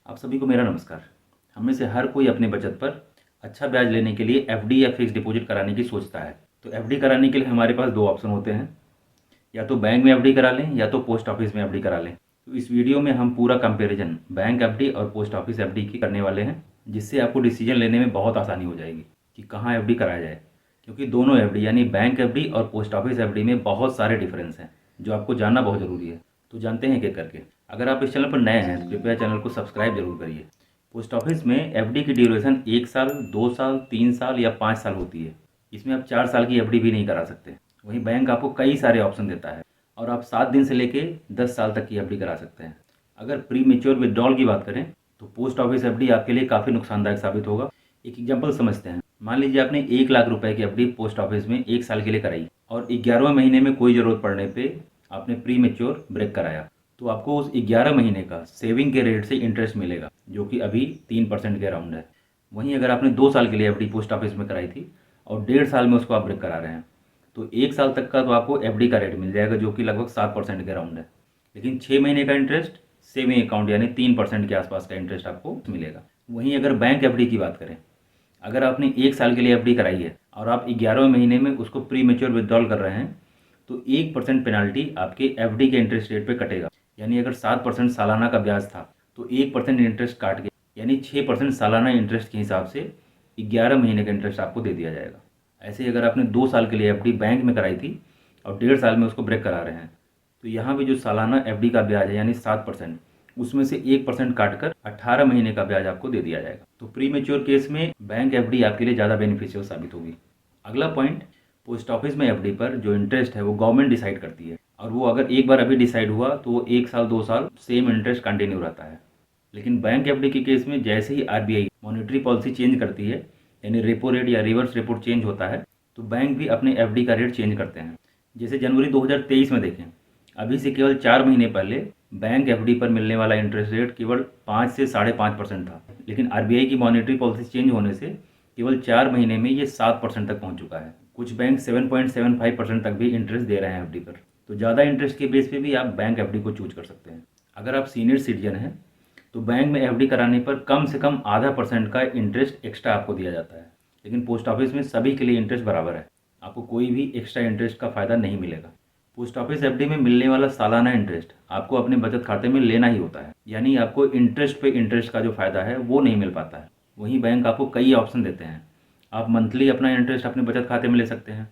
आप सभी को मेरा नमस्कार। हम में से हर कोई अपने बचत पर अच्छा ब्याज लेने के लिए एफडी या फिक्स डिपॉजिट कराने की सोचता है। तो एफडी कराने के लिए हमारे पास दो ऑप्शन होते हैं, या तो बैंक में एफडी करा लें या तो पोस्ट ऑफिस में एफडी करा लें। तो इस वीडियो में हम पूरा कंपैरिजन बैंक एफडी और पोस्ट ऑफिस एफडी की करने वाले हैं, जिससे आपको डिसीजन लेने में बहुत आसानी हो जाएगी कि कहाँ एफडी कराया जाए। क्योंकि दोनों एफडी यानी बैंक एफडी और पोस्ट ऑफिस एफडी में बहुत सारे डिफरेंस हैं जो आपको जानना बहुत ज़रूरी है। तो जानते हैं क्या करके। अगर आप इस चैनल पर नए हैं तो कृपया चैनल को सब्सक्राइब जरूर करिए। पोस्ट ऑफिस में एफडी की ड्यूरेशन 1 साल, 2 साल, 3 साल या 5 साल होती है। इसमें आप 4 साल की एफडी भी नहीं करा सकते। वहीं बैंक आपको कई सारे ऑप्शन देता है और आप 7 दिन से लेके 10 साल तक की एफडी करा सकते हैं। अगर प्री मेच्योर विड्रॉल की बात करें तो पोस्ट ऑफिस एफडी आपके लिए काफ़ी नुकसानदायक साबित होगा। एक एग्जाम्पल समझते हैं। मान लीजिए आपने 1 लाख रुपए की एफडी पोस्ट ऑफिस में 1 साल के लिए कराई और 11वें महीने में कोई ज़रूरत पड़ने पर आपने प्री मेच्योर ब्रेक कराया, तो आपको उस 11 महीने का सेविंग के रेट से इंटरेस्ट मिलेगा, जो कि अभी 3% के अराउंड है। वहीं अगर आपने 2 साल के लिए एफडी पोस्ट ऑफिस में कराई थी और 1.5 साल में उसको आप ब्रेक करा रहे हैं, तो 1 साल तक का तो आपको एफडी का रेट मिल जाएगा, जो कि लगभग 7% के अराउंड है। लेकिन 6 महीने का इंटरेस्ट सेविंग अकाउंट यानी 3% के आसपास का इंटरेस्ट आपको मिलेगा। वहीं अगर बैंक एफडी की बात करें, अगर आपने 1 साल के लिए एफडी कराई है और आप 11वें महीने में उसको प्री मेच्योर विड्रॉल कर रहे हैं, तो 1% पेनाल्टी आपके एफडी के इंटरेस्ट रेट पे कटेगा। यानी अगर 7% सालाना का ब्याज था तो 1% इंटरेस्ट काट के यानी 6% सालाना इंटरेस्ट के हिसाब से 11 महीने का इंटरेस्ट आपको दे दिया जाएगा। ऐसे ही अगर आपने 2 साल के लिए एफडी बैंक में कराई थी और 1.5 साल में उसको ब्रेक करा रहे हैं, तो यहाँ भी जो सालाना एफडी का ब्याज है यानी 7%, उसमें से 1% काट कर 18 महीने का ब्याज आपको दे दिया जाएगा। तो प्री मेच्योर केस में बैंक एफडी आपके लिए ज़्यादा बेनिफिशियल साबित होगी। अगला पॉइंट, पोस्ट ऑफिस में एफडी पर जो इंटरेस्ट है वो गवर्नमेंट डिसाइड करती है, और वो अगर एक बार अभी डिसाइड हुआ तो वो 1 साल 2 साल सेम इंटरेस्ट कंटिन्यू रहता है। लेकिन बैंक एफडी के केस में जैसे ही आरबीआई मॉनेटरी पॉलिसी चेंज करती है, यानी रेपो रेट या रिवर्स रेपो चेंज होता है, तो बैंक भी अपने एफडी का रेट चेंज करते हैं। जैसे जनवरी 2023 में देखें, अभी से केवल 4 महीने पहले बैंक एफडी पर मिलने वाला इंटरेस्ट रेट केवल 5 से 5.5% था। लेकिन आरबीआई की मॉनेटरी पॉलिसी चेंज होने से केवल 4 महीने में ये 7% तक पहुंच चुका है। कुछ बैंक 7.75% तक भी इंटरेस्ट दे रहे हैं एफडी पर। तो ज़्यादा इंटरेस्ट के बेस पे भी आप बैंक एफडी को चूज कर सकते हैं। अगर आप सीनियर सिटीजन हैं तो बैंक में एफडी कराने पर कम से कम आधा % का इंटरेस्ट एक्स्ट्रा आपको दिया जाता है। लेकिन पोस्ट ऑफिस में सभी के लिए इंटरेस्ट बराबर है, आपको कोई भी एक्स्ट्रा इंटरेस्ट का फ़ायदा नहीं मिलेगा। पोस्ट ऑफिस एफडी में मिलने वाला सालाना इंटरेस्ट आपको अपने बचत खाते में लेना ही होता है, यानी आपको इंटरेस्ट पे इंटरेस्ट का जो फ़ायदा है वो नहीं मिल पाता है। वहीं बैंक आपको कई ऑप्शन देते हैं। आप मंथली अपना इंटरेस्ट अपने बचत खाते में ले सकते हैं,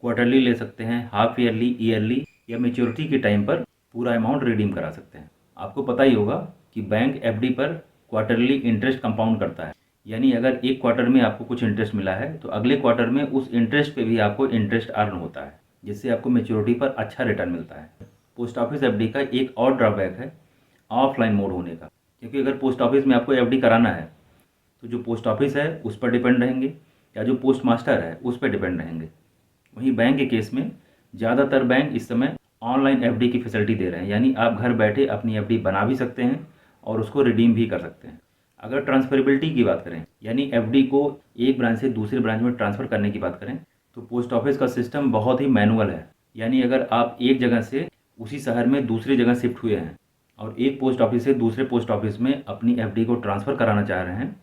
क्वार्टरली ले सकते हैं, हाफ ईयरली, ईयरली या मेच्योरिटी के टाइम पर पूरा अमाउंट रिडीम करा सकते हैं। आपको पता ही होगा कि बैंक एफडी पर क्वार्टरली इंटरेस्ट कंपाउंड करता है, यानी अगर एक क्वार्टर में आपको कुछ इंटरेस्ट मिला है तो अगले क्वार्टर में उस इंटरेस्ट पे भी आपको इंटरेस्ट अर्न होता है, जिससे आपको मेच्योरिटी पर अच्छा रिटर्न मिलता है। पोस्ट ऑफिस एफडी का एक और ड्रॉबैक है ऑफलाइन मोड होने का, क्योंकि अगर पोस्ट ऑफिस में आपको एफडी कराना है तो जो पोस्ट ऑफिस है उस पर डिपेंड रहेंगे या जो पोस्ट मास्टर है उस पर डिपेंड रहेंगे। वहीं बैंक के केस में ज़्यादातर बैंक इस समय ऑनलाइन एफडी की फैसिलिटी दे रहे हैं, यानी आप घर बैठे अपनी एफडी बना भी सकते हैं और उसको रिडीम भी कर सकते हैं। अगर ट्रांसफरेबिलिटी की बात करें, यानी एफडी को एक ब्रांच से दूसरे ब्रांच में ट्रांसफ़र करने की बात करें, तो पोस्ट ऑफिस का सिस्टम बहुत ही मैनुअल है। यानी अगर आप एक जगह से उसी शहर में दूसरी जगह शिफ्ट हुए हैं और एक पोस्ट ऑफिस से दूसरे पोस्ट ऑफिस में अपनी एफडी को ट्रांसफ़र कराना चाह रहे हैं,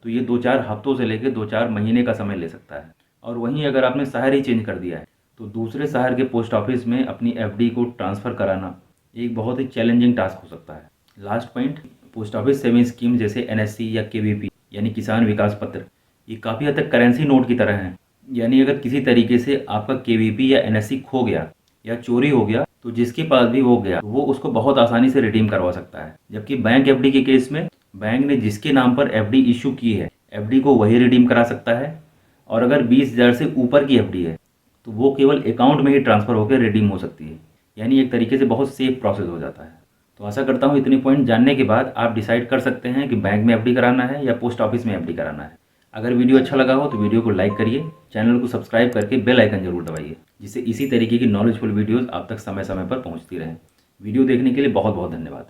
तो ये 2-4 हफ्तों से लेकर 2-4 महीने का समय ले सकता है। और वहीं अगर आपने शहर ही चेंज कर दिया है तो दूसरे शहर के पोस्ट ऑफिस में अपनी एफडी को ट्रांसफ़र कराना एक बहुत ही चैलेंजिंग टास्क हो सकता है। Last point, post office saving scheme जैसे एनएससी या केवीपी यानी किसान विकास पत्र, ये काफ़ी हद तक करेंसी नोट की तरह हैं। यानी अगर किसी तरीके से आपका केवीपी या एनएससी खो गया या चोरी हो गया तो जिसके पास भी वो गया वो उसको बहुत आसानी से रिडीम करवा सकता है। जबकि बैंक एफडी के केस में बैंक ने जिसके नाम पर एफडी इशू की है एफडी को वही रिडीम करा सकता है, और अगर 20,000 से ऊपर की एफडी है तो वो केवल अकाउंट में ही ट्रांसफ़र होकर रिडीम हो सकती है। यानी एक तरीके से बहुत सेफ प्रोसेस हो जाता है। तो आशा करता हूँ इतने पॉइंट जानने के बाद आप डिसाइड कर सकते हैं कि बैंक में एफडी कराना है या पोस्ट ऑफिस में एफडी कराना है। अगर वीडियो अच्छा लगा हो तो वीडियो को लाइक करिए, चैनल को सब्सक्राइब करके बेल आइकन जरूर दबाइए, जिससे इसी तरीके की नॉलेजफुल वीडियोज़ आप तक समय समय पर पहुँचती रहें। वीडियो देखने के लिए बहुत बहुत धन्यवाद।